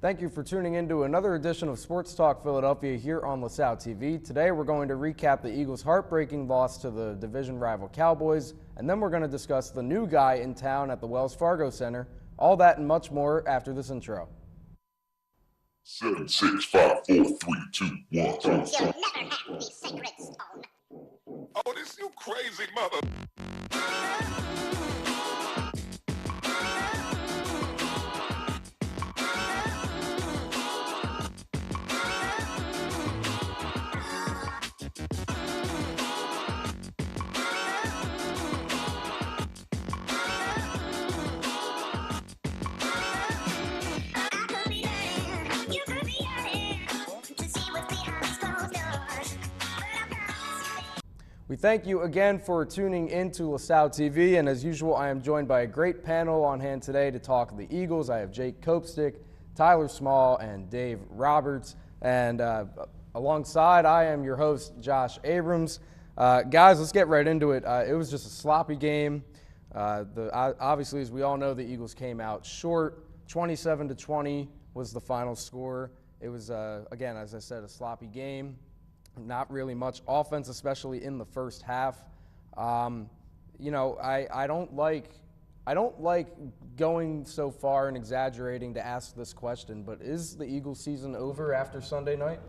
Thank you for tuning in to another edition of Sports Talk Philadelphia here on LaSalle TV. Today we're going to recap the Eagles' heartbreaking loss to the division rival Cowboys, and then we're going to discuss the new guy in town at the Wells Fargo Center. All that and much more after this intro. 7, 6, 5, 4, 3, 2, 1. You'll never have the sacred stone. Oh, this you crazy mother. We thank you again for tuning in to LaSalle TV, and as usual, I am joined by a great panel on hand today to talk the Eagles. I have Jake Copestick, Tyler Small, and Dave Roberts, and alongside, I am your host, Josh Abrams. Guys, let's get right into it. It was just a sloppy game. Obviously, as we all know, the Eagles came out short. 27-20 was the final score. It was, again, as I said, a sloppy game. Not really much offense, especially in the first half. You know, I don't like going so far and exaggerating to ask this question, but is the Eagles season over after Sunday night?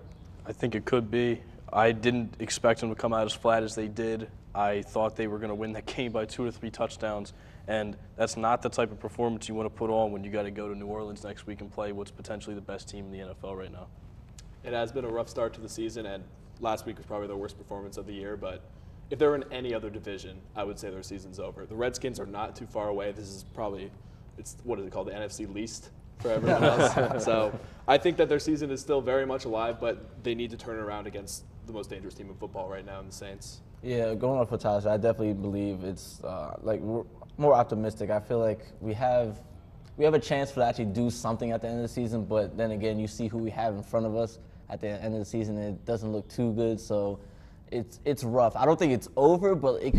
I think it could be. I didn't expect them to come out as flat as they did. I thought they were going to win that game by 2 or 3 touchdowns, and that's not the type of performance you want to put on when you got to go to New Orleans next week and play what's potentially the best team in the NFL right now. It has been a rough start to the season, and last week was probably their worst performance of the year, but if they were in any other division, I would say their season's over. The Redskins are not too far away. This is probably, what is it called, the NFC least for everyone else. So I think that their season is still very much alive, but they need to turn it around against the most dangerous team in football right now in the Saints. Yeah, going off of Tyler, I definitely believe it's we're more optimistic. I feel like we have a chance to actually do something at the end of the season, but then again, you see who we have in front of us at the end of the season, and it doesn't look too good. So it's rough. I don't think it's over, but it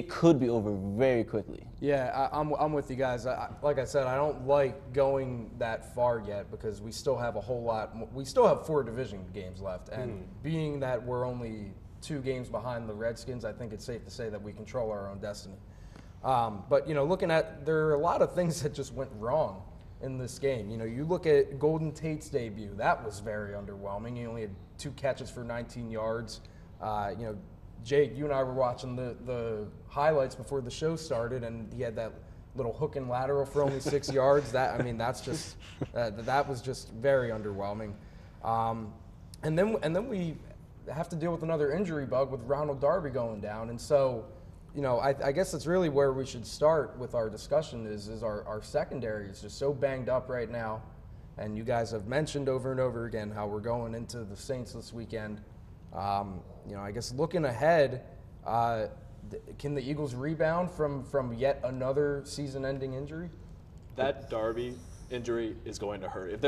could be over very quickly. Yeah, I'm with you guys. Like I said, I don't like going that far yet because we still have a whole lot. We still have 4 division games left, and being that we're only 2 games behind the Redskins, I think it's safe to say that we control our own destiny. But you know, looking at, there are a lot of things that just went wrong in this game. You know, you look at Golden Tate's debut, that was very underwhelming. He only had 2 catches for 19 yards. You know, Jake, you and I were watching the highlights before the show started, and he had that little hook and lateral for only 6 yards. That was just very underwhelming. And then we have to deal with another injury bug with Ronald Darby going down, and so, you know, I guess that's really where we should start with our discussion is our secondary is just so banged up right now. And you guys have mentioned over and over again how we're going into the Saints this weekend. You know, I guess looking ahead, can the Eagles rebound from yet another season-ending injury? That Darby injury is going to hurt.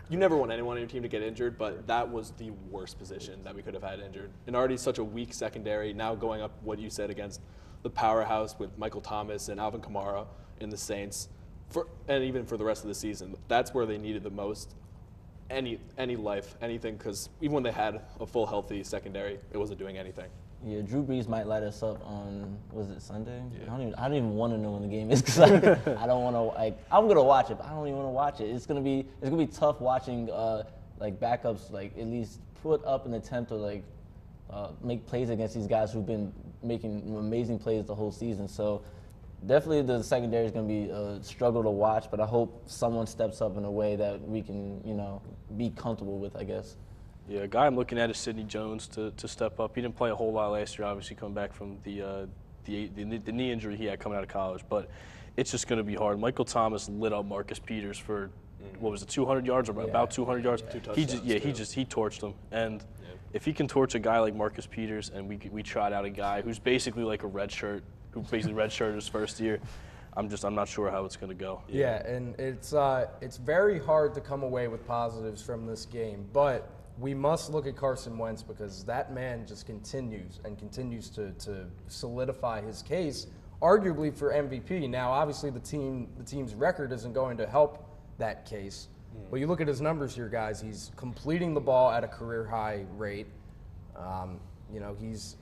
You never want anyone on your team to get injured, but that was the worst position that we could have had injured. And already such a weak secondary, now going up what you said against the powerhouse with Michael Thomas and Alvin Kamara in the Saints, and even for the rest of the season. That's where they needed the most any life, anything, because even when they had a full healthy secondary, it wasn't doing anything. Yeah, Drew Brees might light us up on, was it Sunday? Yeah. I don't even want to know when the game is because I don't want to, I'm going to watch it, but I don't even want to watch it. It's going to be tough watching backups at least put up an attempt to make plays against these guys who've been making amazing plays the whole season. So definitely the secondary is going to be a struggle to watch, but I hope someone steps up in a way that we can, be comfortable with, I guess. Yeah, a guy I'm looking at is Sidney Jones to step up. He didn't play a whole lot last year, obviously coming back from the knee injury he had coming out of college, but it's just going to be hard. Michael Thomas lit up Marcus Peters for, what was it, 200 yards or about 200 yards? 2 touchdowns. He torched him. And if he can torch a guy like Marcus Peters, and we trot out a guy who's basically like a red shirt, who basically redshirted his first year, I'm not sure how it's going to go. Yeah, and it's very hard to come away with positives from this game, but we must look at Carson Wentz because that man just continues to solidify his case, arguably for MVP. Now, obviously, the team's record isn't going to help that case, But you look at his numbers here, guys. He's completing the ball at a career high rate. He's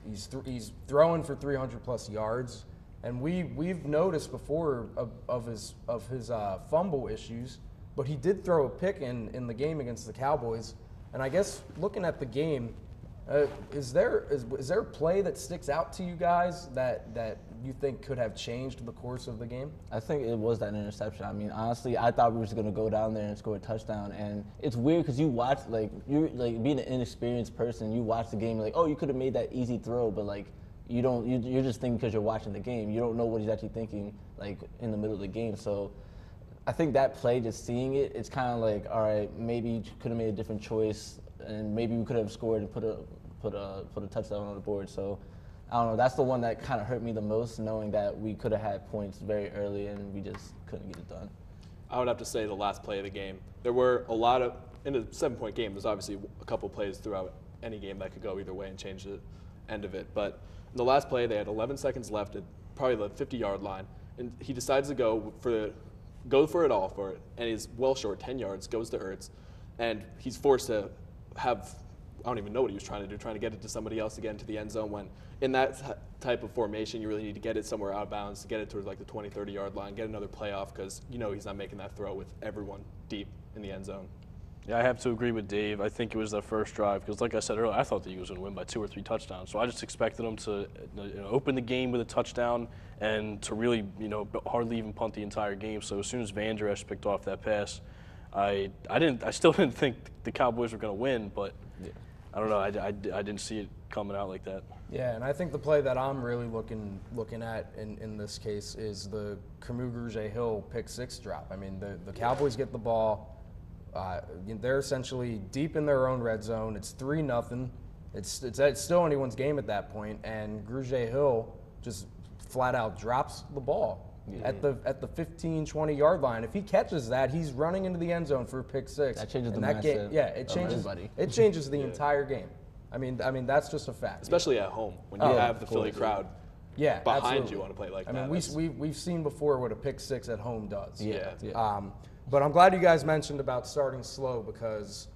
throwing for 300+ yards, and we've noticed before of his fumble issues. But he did throw a pick in the game against the Cowboys. And I guess looking at the game, is there a play that sticks out to you guys that you think could have changed the course of the game? I think it was that interception. I mean, honestly, I thought we were just gonna go down there and score a touchdown. And it's weird because you watch, you're being an inexperienced person, you watch the game like, oh, you could have made that easy throw, but you don't. You're just thinking because you're watching the game. You don't know what he's actually thinking in the middle of the game. So I think that play, just seeing it, it's kind of like, all right, maybe you could have made a different choice, and maybe we could have scored and put a touchdown on the board. So I don't know. That's the one that kind of hurt me the most, knowing that we could have had points very early and we just couldn't get it done. I would have to say the last play of the game. There were a lot of, in a 7-point game, there's obviously a couple plays throughout any game that could go either way and change the end of it. But in the last play, they had 11 seconds left at probably the 50-yard line, and he decides to go for it all for it, and he's well short, 10 yards, goes to Ertz, and he's forced to have, I don't even know what he was trying to do, trying to get it to somebody else to get into the end zone, when in that type of formation, you really need to get it somewhere out of bounds, to get it towards the 20, 30-yard line, get another play off, because he's not making that throw with everyone deep in the end zone. Yeah, I have to agree with Dave. I think it was their first drive because, like I said earlier, I thought the Eagles were going to win by 2 or 3 touchdowns. So I just expected them to open the game with a touchdown and to really, hardly even punt the entire game. So as soon as Van Der Esch picked off that pass, I still didn't think the Cowboys were going to win, but I don't know. I didn't see it coming out like that. Yeah, and I think the play that I'm really looking at in this case is the Camus Grugier-Hill pick-6 drop. I mean, the Cowboys get the ball. They're essentially deep in their own red zone. It's 3-0. It's still anyone's game at that point, and Grugier-Hill just flat out drops the ball at the 15, 20-yard line. If he catches that, he's running into the end zone for a pick-6. That changes the mindset. game, it changes. Everybody. It changes the entire game. I mean that's just a fact. Especially at home when you have the Philly crowd behind absolutely. you on a play like that. I mean, we've seen before what a pick-6 at home does. Yeah. But I'm glad you guys mentioned about starting slow because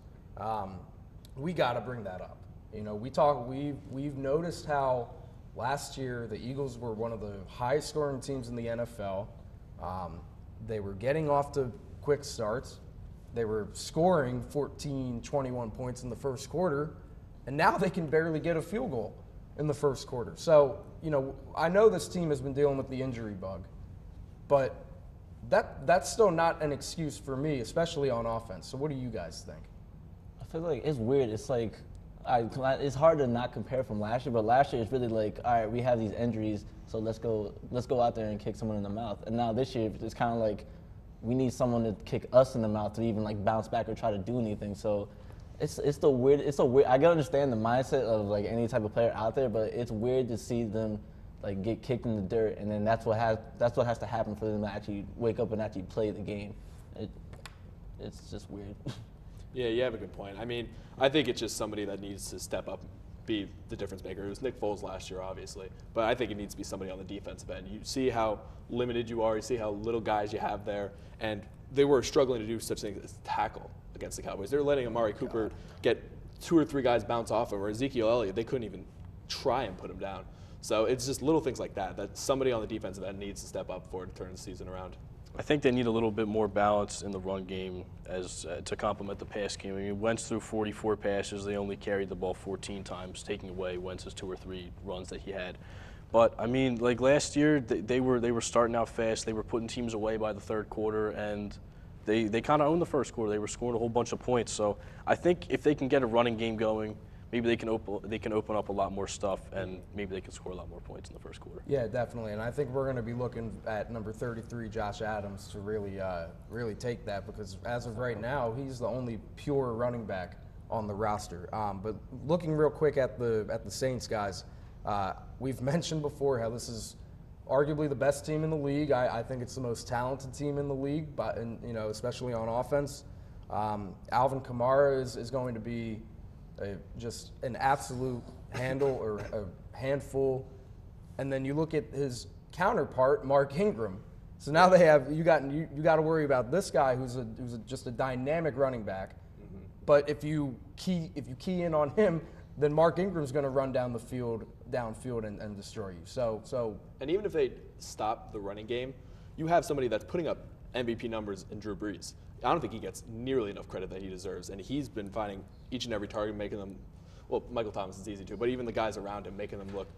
we got to bring that up. We've noticed how last year the Eagles were one of the highest scoring teams in the NFL. They were getting off to quick starts. They were scoring 14, 21 points in the first quarter, and now they can barely get a field goal in the first quarter. So, I know this team has been dealing with the injury bug, but that's still not an excuse for me, especially on offense. So what do you guys think? I feel like it's weird. It's like it's hard to not compare from last year, but last year it's really like, all right, we have these injuries, so let's go out there and kick someone in the mouth. And now this year it's kind of like we need someone to kick us in the mouth to even bounce back or try to do anything. So it's a weird. I can understand the mindset of any type of player out there, but it's weird to see them get kicked in the dirt, and then that's what has to happen for them to actually wake up and actually play the game. It's just weird. Yeah, you have a good point. I mean, I think it's just somebody that needs to step up, be the difference maker. It was Nick Foles last year, obviously, but I think it needs to be somebody on the defensive end. You see how limited you are. You see how little guys you have there, and they were struggling to do such things as tackle against the Cowboys. They were letting Amari Cooper get 2 or 3 guys bounce off him, or Ezekiel Elliott. They couldn't even try and put him down. So it's just little things like that somebody on the defensive end needs to step up for to turn the season around. I think they need a little bit more balance in the run game to complement the pass game. I mean, Wentz threw 44 passes. They only carried the ball 14 times, taking away Wentz's 2 or 3 runs that he had. But, I mean, last year, they were starting out fast. They were putting teams away by the third quarter, and they kind of owned the first quarter. They were scoring a whole bunch of points. So I think if they can get a running game going, maybe they can open up a lot more stuff, and maybe they can score a lot more points in the first quarter. Yeah, definitely. And I think we're going to be looking at number 33, Josh Adams, to really take that, because as of right now, he's the only pure running back on the roster. But looking real quick at the Saints, guys, we've mentioned before how this is arguably the best team in the league. I think it's the most talented team in the league, especially on offense. Alvin Kamara is going to be just an absolute handle or a handful. And then you look at his counterpart, Mark Ingram, So now they have you got to worry about this guy who's just a dynamic running back. But if you key in on him, then Mark Ingram's going to run downfield and destroy you. So And even if they stop the running game, you have somebody that's putting up MVP numbers in Drew Brees. I don't think he gets nearly enough credit that he deserves, and he's been finding each and every target, making them. Well, Michael Thomas is easy too, but even the guys around him making them look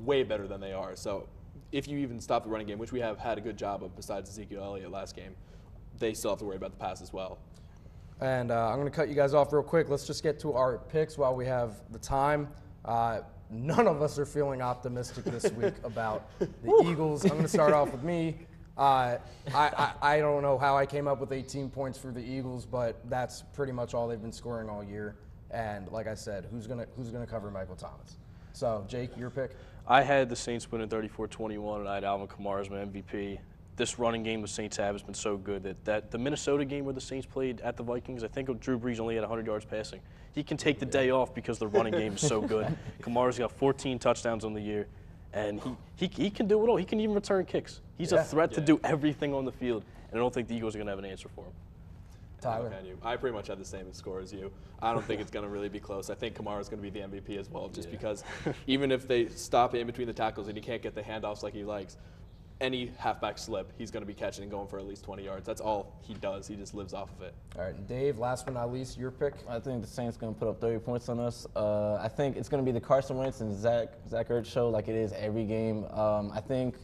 way better than they are. So if you even stop the running game, which we have had a good job of besides Ezekiel Elliott last game, they still have to worry about the pass as well. And I'm going to cut you guys off real quick. Let's just get to our picks while we have the time. None of us are feeling optimistic this week about the Eagles. I'm going to start off with me. I don't know how I came up with 18 points for the Eagles, but that's pretty much all they've been scoring all year. And like I said, who's gonna cover Michael Thomas? So Jake, your pick. I had the Saints winning 34-21, and I had Alvin Kamara as my MVP. This running game the Saints have has been so good that the Minnesota game where the Saints played at the Vikings, I think Drew Brees only had 100 yards passing. He can take the day off because the running game is so good. Kamara's got 14 touchdowns on the year, and he can do it all. He can even return kicks. He's a threat to do everything on the field, and I don't think the Eagles are going to have an answer for him. Tyler. I pretty much had the same score as you. I don't think it's going to really be close. I think Kamara's going to be the MVP as well, just because even if they stop in between the tackles and he can't get the handoffs like he likes, any halfback slip, he's going to be catching and going for at least 20 yards. That's all he does. He just lives off of it. All right, Dave, last but not least, your pick. I think the Saints going to put up 30 points on us. I think it's going to be the Carson Wentz and Zach Ertz show like it is every game. I think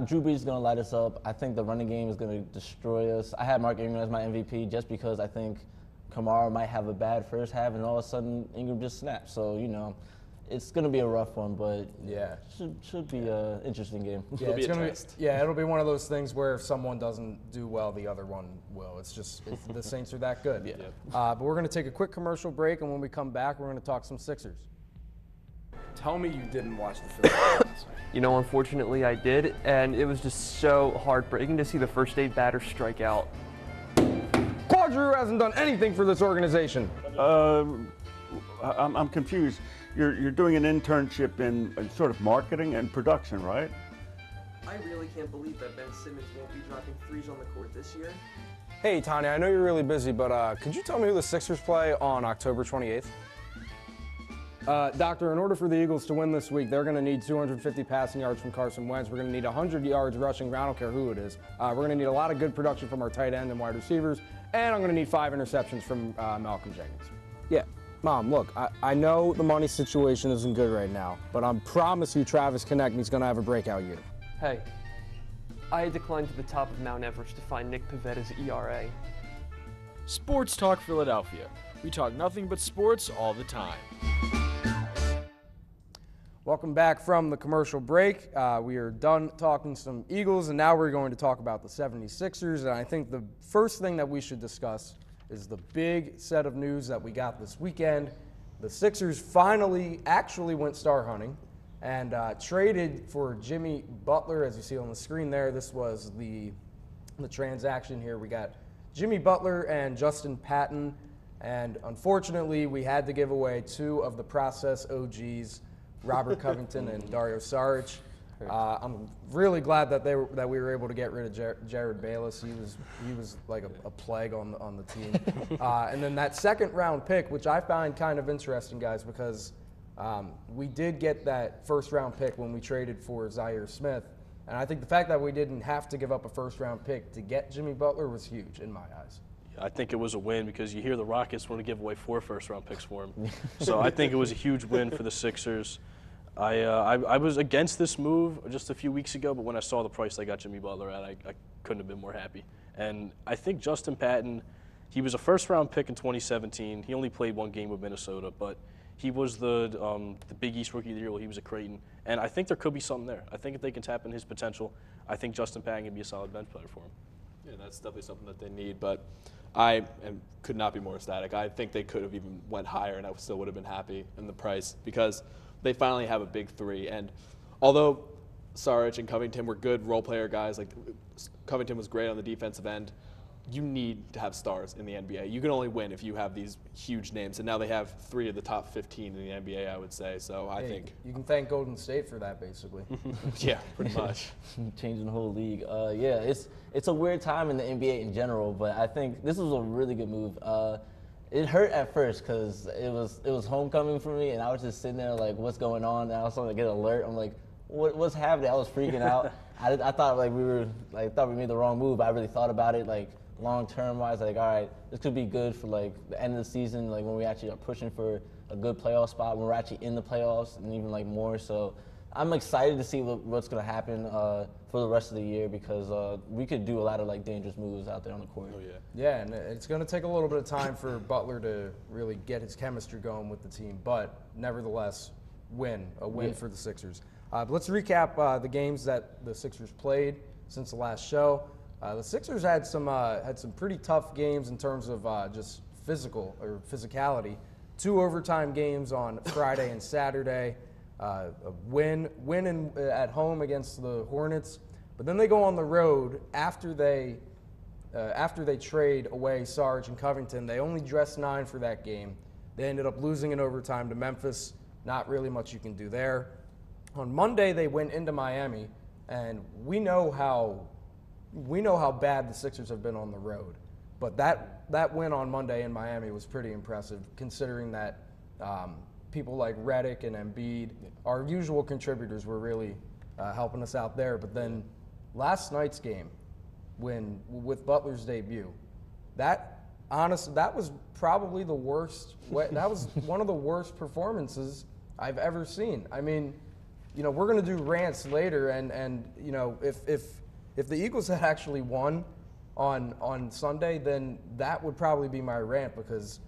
Drew Brees is going to light us up. I think the running game is going to destroy us. I had Mark Ingram as my MVP just because I think Kamara might have a bad first half and all of a sudden Ingram just snaps. So, it's going to be a rough one, but should be an interesting game. Yeah, it'll be one of those things where if someone doesn't do well, the other one will. It's the Saints are that good. But we're going to take a quick commercial break, and when we come back, we're going to talk some Sixers. Tell me you didn't watch the film. Unfortunately I did, and it was just so heartbreaking to see the first 8 batters strike out. Claude Giroux hasn't done anything for this organization. I'm confused. You're doing an internship in sort of marketing and production, right? I really can't believe that Ben Simmons won't be dropping threes on the court this year. Hey, Tanya, I know you're really busy, but could you tell me who the Sixers play on October 28th? Doctor, in order for the Eagles to win this week, they're going to need 250 passing yards from Carson Wentz. We're going to need 100 yards rushing. I don't care who it is. We're going to need a lot of good production from our tight end and wide receivers. And I'm going to need 5 interceptions from Malcolm Jenkins. Yeah. Mom, look, I know the money situation isn't good right now, but I promise you Travis Konechny's going to have a breakout year. Hey, I declined to the top of Mount Everest to find Nick Pavetta's ERA. Sports Talk Philadelphia. We talk nothing but sports all the time. Welcome back from the commercial break. We are done talking some Eagles, and now we're going to talk about the 76ers. And I think the first thing that we should discuss is the big set of news that we got this weekend. The Sixers finally actually went star hunting and traded for Jimmy Butler, as you see on the screen there. This was the transaction here. We got Jimmy Butler and Justin Patton, and unfortunately we had to give away 2 of the process OGs, Robert Covington and Dario Saric. I'm really glad that we were able to get rid of Jared Bayless. He was like a plague on the team. And then that second round pick, which I find kind of interesting, guys, because we did get that first round pick when we traded for Zaire Smith, and I think the fact that we didn't have to give up a first round pick to get Jimmy Butler was huge in my eyes. I think it was a win because you hear the Rockets want to give away 4 first-round picks for him. So I think it was a huge win for the Sixers. I was against this move just a few weeks ago, but when I saw the price I got Jimmy Butler at, I couldn't have been more happy. And I think Justin Patton, he was a first-round pick in 2017. He only played 1 game with Minnesota, but he was the Big East Rookie of the Year while he was at Creighton. And I think there could be something there. I think if they can tap in his potential, I think Justin Patton can be a solid bench player for him. Yeah, that's definitely something that they need, but I could not be more ecstatic. I think they could have even went higher, and I still would have been happy in the price because they finally have a big 3. And although Saric and Covington were good role player guys, like Covington was great on the defensive end, you need to have stars in the NBA. You can only win if you have these huge names, and now they have 3 of the top 15 in the NBA, I would say. So I think you can thank Golden State for that, basically. yeah, pretty much. Changing the whole league. Yeah, it's a weird time in the NBA in general, but I think this was a really good move. It hurt at first because it was homecoming for me, and I was just sitting there like, what's going on? And I was starting to get an alert. I'm like, what's happening? I was freaking out. I thought we made the wrong move. I really thought about it like long term wise. Like, all right, this could be good for like the end of the season, like when we actually are pushing for a good playoff spot, when we're actually in the playoffs, and even like more. So I'm excited to see what's going to happen for the rest of the year because we could do a lot of like dangerous moves out there on the court. Oh yeah. Yeah, and it's going to take a little bit of time for Butler to really get his chemistry going with the team, but nevertheless, a win for the Sixers. But let's recap the games that the Sixers played since the last show. The Sixers had some pretty tough games in terms of just physicality. 2 overtime games on Friday and Saturday. A win at home against the Hornets, but then they go on the road after they trade away Sarge and Covington. They only dressed 9 for that game. They ended up losing in overtime to Memphis. Not really much you can do there. On Monday they went into Miami, and we know how bad the Sixers have been on the road. But that win on Monday in Miami was pretty impressive, considering that people like Redick and Embiid, our usual contributors, were really helping us out there. But then last night's game, with Butler's debut, that was probably the worst. That was one of the worst performances I've ever seen. I mean, we're going to do rants later, and if the Eagles had actually won on Sunday, then that would probably be my rant, because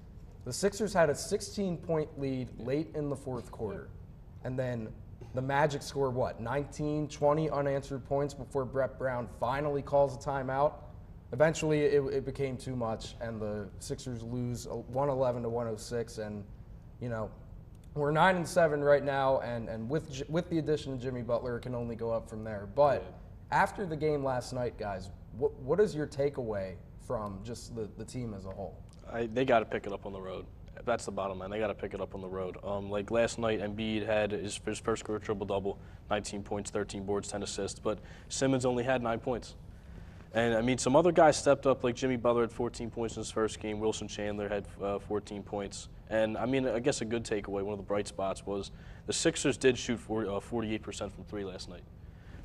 the Sixers had a 16-point lead late in the fourth quarter. And then the Magic scored, 19, 20 unanswered points before Brett Brown finally calls a timeout. Eventually, it became too much, and the Sixers lose 111 to 106. And, we're 9-7 right now, and with the addition of Jimmy Butler, it can only go up from there. But after the game last night, guys, what is your takeaway from just the team as a whole? They got to pick it up on the road. That's the bottom line. They got to pick it up on the road. Like last night, Embiid had his first career triple-double, 19 points, 13 boards, 10 assists. But Simmons only had 9 points. And, I mean, some other guys stepped up, like Jimmy Butler had 14 points in his first game. Wilson Chandler had 14 points. And, I mean, I guess a good takeaway, one of the bright spots, was the Sixers did shoot 48% from 3 last night.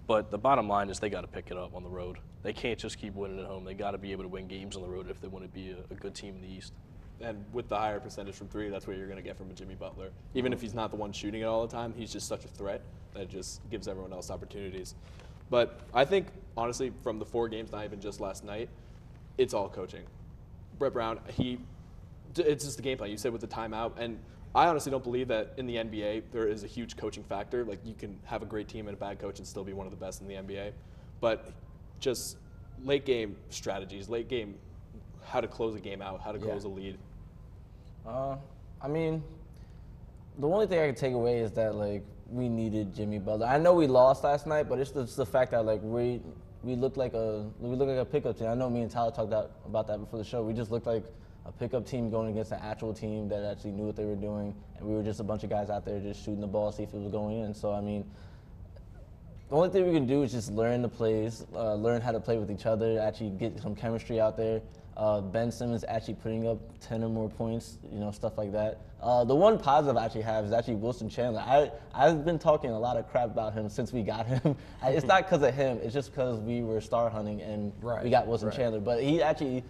But the bottom line is they got to pick it up on the road. They can't just keep winning at home. They got to be able to win games on the road if they want to be a good team in the East. And with the higher percentage from 3, that's what you're going to get from a Jimmy Butler. Even if he's not the one shooting it all the time, he's just such a threat that it just gives everyone else opportunities. But I think, honestly, from the 4 games, not even just last night, it's all coaching. Brett Brown, it's just the game plan. You said with the timeout, and I honestly don't believe that in the NBA there is a huge coaching factor. Like, you can have a great team and a bad coach and still be one of the best in the NBA. But just late game strategies, late game, how to close a game out, how to close a lead. I mean, the only thing I can take away is that, like, we needed Jimmy Butler. I know we lost last night, but it's just the fact that, like, we look like a pickup team. I know me and Tyler talked about that before the show. We just looked like a pickup team going against an actual team that actually knew what they were doing, and we were just a bunch of guys out there just shooting the ball, see if it was going in. So, I mean, the only thing we can do is just learn the plays, learn how to play with each other, actually get some chemistry out there. Ben Simmons actually putting up 10 or more points, stuff like that. The one positive I actually have is actually Wilson Chandler. I've been talking a lot of crap about him since we got him. It's not because of him. It's just because we were star hunting and we got Wilson Chandler. But he actually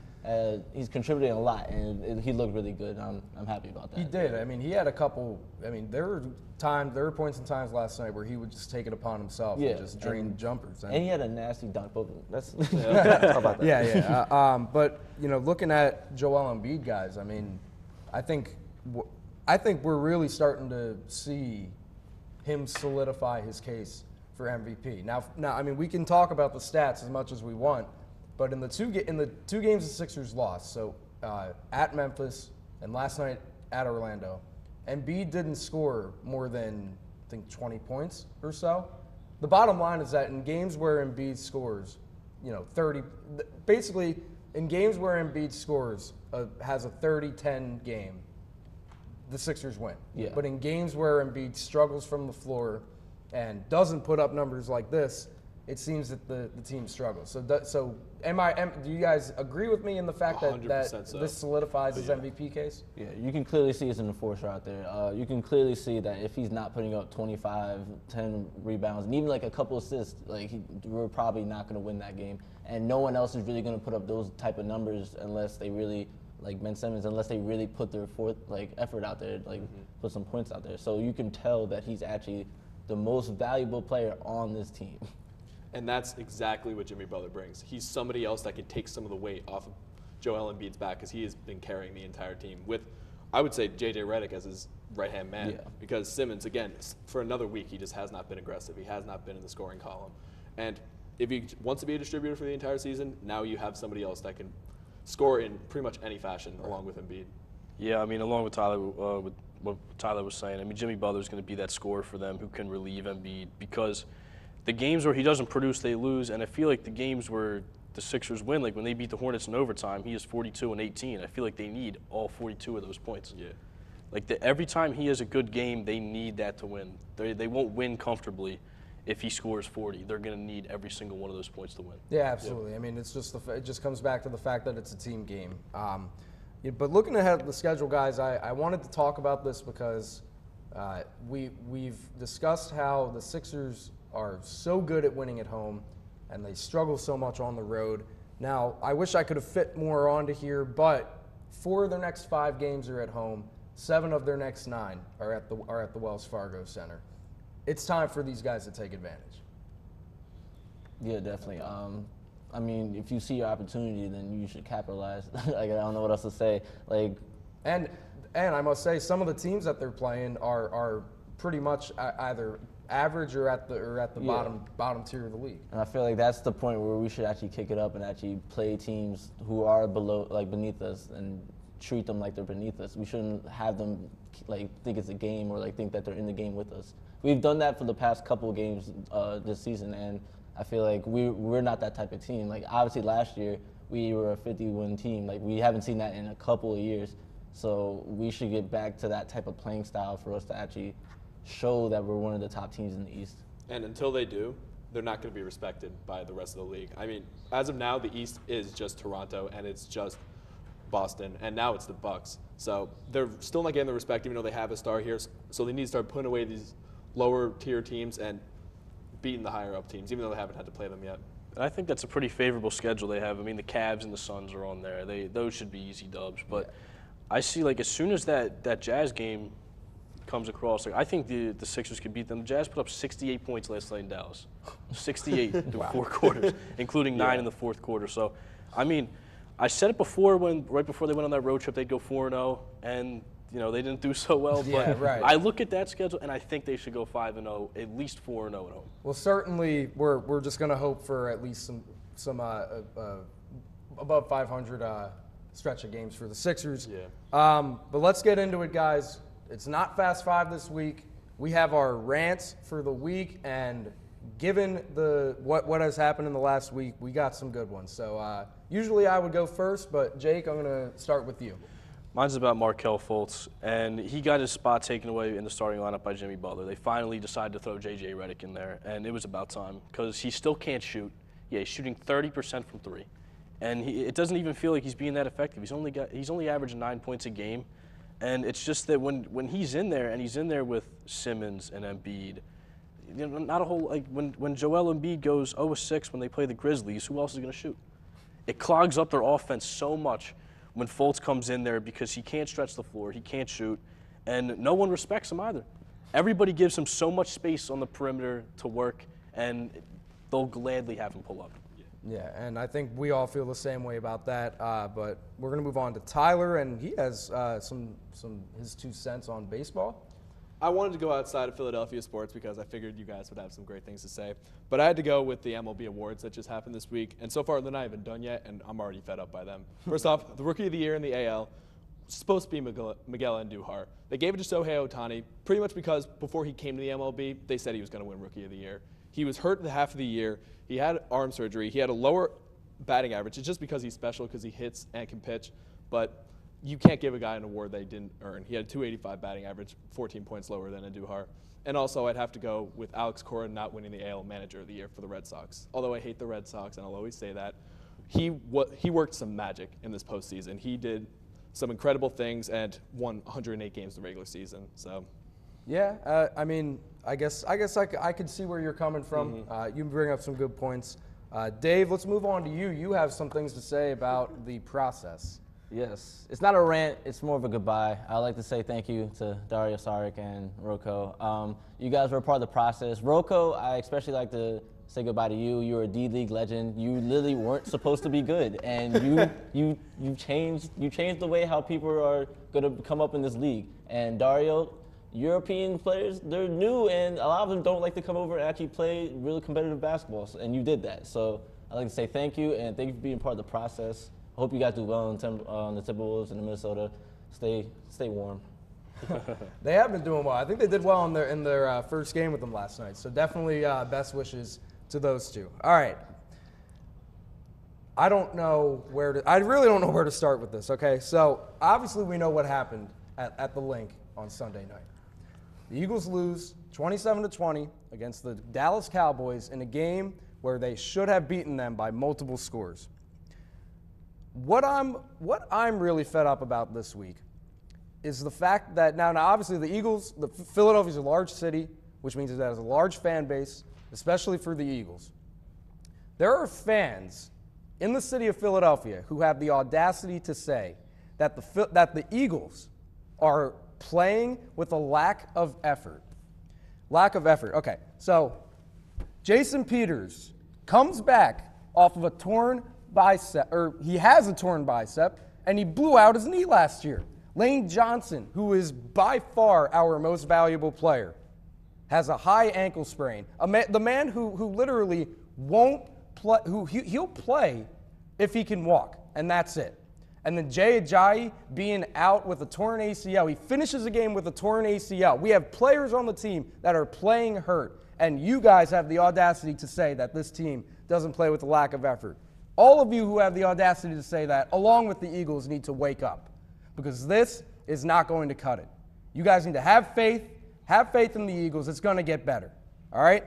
he's contributing a lot, and he looked really good. I'm happy about that. He did. I mean, he had a couple. I mean, there were points and times last night where he would just take it upon himself and just drain jumpers. And he had a nasty dunk. That's how about that? But looking at Joel Embiid, guys, I mean, I think we're really starting to see him solidify his case for MVP. Now, I mean, we can talk about the stats as much as we want, but in the two games the Sixers lost, so at Memphis and last night at Orlando, Embiid didn't score more than, I think, 20 points or so. The bottom line is that in games where Embiid scores, 30, basically in games where Embiid scores, has a 30-10 game, the Sixers win. Yeah. But in games where Embiid struggles from the floor and doesn't put up numbers like this, it seems that the team struggles. So, do you guys agree with me in the fact that so. this solidifies his MVP case? Yeah, you can clearly see it's an enforcer out there. You can clearly see that if he's not putting up 25, 10 rebounds, and even like a couple assists, like we're probably not going to win that game. And no one else is really going to put up those type of numbers unless they really, like Ben Simmons, unless they really put their effort out there, put some points out there. So you can tell that he's actually the most valuable player on this team. And that's exactly what Jimmy Butler brings. He's somebody else that can take some of the weight off of Joel Embiid's back because he has been carrying the entire team with, I would say, J.J. Redick as his right-hand man. Yeah. Because Simmons, again, for another week, he just has not been aggressive. He has not been in the scoring column. And if he wants to be a distributor for the entire season, now you have somebody else that can score in pretty much any fashion along with Embiid. Yeah, I mean, along with Tyler, with what Tyler was saying, I mean, Jimmy Butler's going to be that scorer for them who can relieve Embiid because the games where he doesn't produce, they lose, and I feel like the games where the Sixers win, like when they beat the Hornets in overtime, he is 42 and 18. I feel like they need all 42 of those points. Yeah. Like every time he has a good game, they need that to win. They won't win comfortably if he scores 40. They're going to need every single one of those points to win. Yeah, absolutely. I mean, it's just it just comes back to the fact that it's a team game. But looking ahead at the schedule, guys, I wanted to talk about this because we've discussed how the Sixers are so good at winning at home and they struggle so much on the road. Now, I wish I could have fit more onto here, but 4 of their next 5 games are at home. 7 of their next 9 are at the Wells Fargo Center. It's time for these guys to take advantage. Yeah, definitely. I mean, if you see your opportunity, then you should capitalize. Like, I don't know what else to say. And I must say, some of the teams that they're playing are pretty much either average or at the bottom tier of the league. And I feel like that's the point where we should actually kick it up and actually play teams who are beneath us and treat them like they're beneath us. We shouldn't have them think it's a game or think that they're in the game with us. We've done that for the past couple of games this season, and I feel like we're not that type of team. Obviously last year we were a 50-win team. We haven't seen that in a couple of years. So we should get back to that type of playing style for us to actually show that we're one of the top teams in the East. And until they do, they're not going to be respected by the rest of the league. I mean, as of now, the East is just Toronto and it's just Boston, and now it's the Bucks. So they're still not getting the respect, even though they have a star here. So they need to start putting away these lower tier teams and beating the higher up teams, even though they haven't had to play them yet. And I think that's a pretty favorable schedule they have. I mean, the Cavs and the Suns are on there. Those should be easy dubs. But I see, as soon as that Jazz game comes across, I think the Sixers could beat them. The Jazz put up 68 points last night in Dallas. 68 through 4 quarters, including 9 in the fourth quarter. So, I mean, I said it before right before they went on that road trip, they'd go 4-0, and they didn't do so well. But I look at that schedule, and I think they should go 5-0, at least 4-0 at home. Well, certainly we're just going to hope for at least some above 500 stretch of games for the Sixers. Yeah. But let's get into it, guys. It's not Fast 5 this week. We have our rants for the week, and given what has happened in the last week, we got some good ones. So usually I would go first, but Jake, I'm going to start with you. Mine's about Markelle Fultz, and he got his spot taken away in the starting lineup by Jimmy Butler. They finally decided to throw J.J. Redick in there, and it was about time because he still can't shoot. Yeah, he's shooting 30% from 3, and it doesn't even feel like he's being that effective. He's only averaging 9 points a game. And it's just that when he's in there, and he's in there with Simmons and Embiid, not a whole, when Joel Embiid goes 0-6 when they play the Grizzlies, who else is going to shoot? It clogs up their offense so much when Fultz comes in there because he can't stretch the floor, he can't shoot, and no one respects him either. Everybody gives him so much space on the perimeter to work, and they'll gladly have him pull up. Yeah, and I think we all feel the same way about that. But we're going to move on to Tyler, and he has his 2 cents on baseball. I wanted to go outside of Philadelphia sports because I figured you guys would have some great things to say. But I had to go with the MLB awards that just happened this week. And so far, they're not even done yet, and I'm already fed up by them. First off, the Rookie of the Year in the AL was supposed to be Miguel Andujar. They gave it to Shohei Ohtani pretty much because before he came to the MLB, they said he was going to win Rookie of the Year. He was hurt the half of the year. He had arm surgery. He had a lower batting average. It's just because he's special, because he hits and can pitch. But you can't give a guy an award they didn't earn. He had a 285 batting average, 14 points lower than Andujar. And also, I'd have to go with Alex Cora not winning the AL Manager of the Year for the Red Sox. Although I hate the Red Sox, and I'll always say that, he worked some magic in this postseason. He did some incredible things and won 108 games in the regular season. So, yeah, I mean, I guess I could see where you're coming from. You bring up some good points. Dave, let's move on to you. You have some things to say about the process. Yes, it's not a rant, it's more of a goodbye. I'd like to say thank you to Dario Saric and Rocco. You guys were a part of the process. Rocco, I especially like to say goodbye to you. You're a D-League legend. You literally weren't supposed to be good, and you changed the way how people are going to come up in this league. And Dario, European players, they're new, and a lot of them don't like to come over and actually play really competitive basketball, and you did that. So I'd like to say thank you, and thank you for being part of the process. I hope you guys do well on the Timberwolves in Minnesota. Stay warm. They have been doing well. I think they did well in their first game with them last night. So definitely best wishes to those two. All right. I really don't know where to start with this, okay? So obviously we know what happened at the Link on Sunday night. The Eagles lose 27-20 against the Dallas Cowboys in a game where they should have beaten them by multiple scores. What I'm really fed up about this week is the fact that now obviously Philadelphia's a large city, which means it has a large fan base, especially for the Eagles. There are fans in the city of Philadelphia who have the audacity to say that the Eagles are playing with a lack of effort. Lack of effort. Okay, so Jason Peters comes back off of a torn bicep, or he has a torn bicep, and he blew out his knee last year. Lane Johnson, who is by far our most valuable player, has a high ankle sprain. The man who literally won't play, he'll play if he can walk, and that's it. And then Jay Ajayi being out with a torn ACL. He finishes the game with a torn ACL. We have players on the team that are playing hurt, and you guys have the audacity to say that this team doesn't play with a lack of effort. All of you who have the audacity to say that, along with the Eagles, need to wake up, because this is not going to cut it. You guys need to have faith. Have faith in the Eagles. It's going to get better. All right?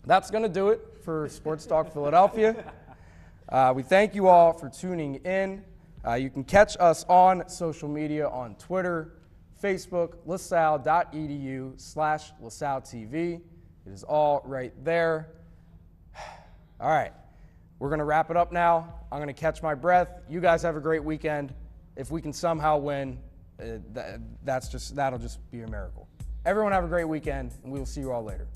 That's going to do it for Sports Talk Philadelphia. We thank you all for tuning in. You can catch us on social media on Twitter, Facebook, lasalle.edu/LaSalleTV. It is all right there. All right, we're going to wrap it up now. I'm going to catch my breath. You guys have a great weekend. If we can somehow win, that'll just be a miracle. Everyone have a great weekend, and we will see you all later.